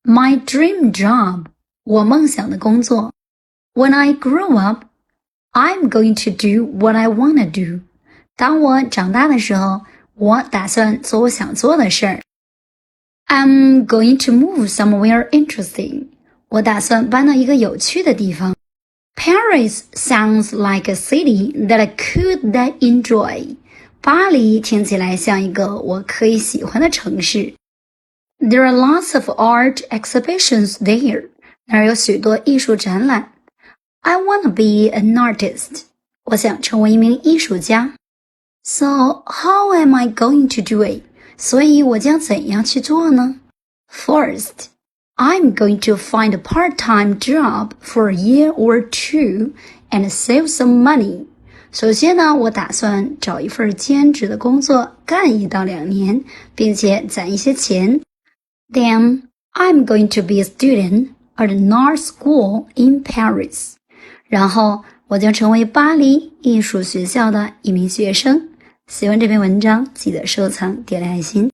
My dream job, 我梦想的工作。When I grow up, I'm going to do what I wanna do. 当我长大的时候，我打算做我想做的事儿。I'm going to move somewhere interesting. 我打算搬到一个有趣的地方。Paris sounds like a city that I could enjoy. 巴黎听起来像一个我可以喜欢的城市。There are lots of art exhibitions there. 那儿有许多艺术展览。I want to be an artist. 我想成为一名艺术家。So, how am I going to do it? 所以我将怎样去做呢？ First, I'm going to find a part-time job for a year or two and save some money. 首先呢，我打算找一份兼职的工作，干1到2年，并且攒一些钱。Then, I'm going to be a student at an art school in Paris. 然后我将成为巴黎艺术学校的一名学生。喜欢这篇文章，记得收藏，点亮爱心。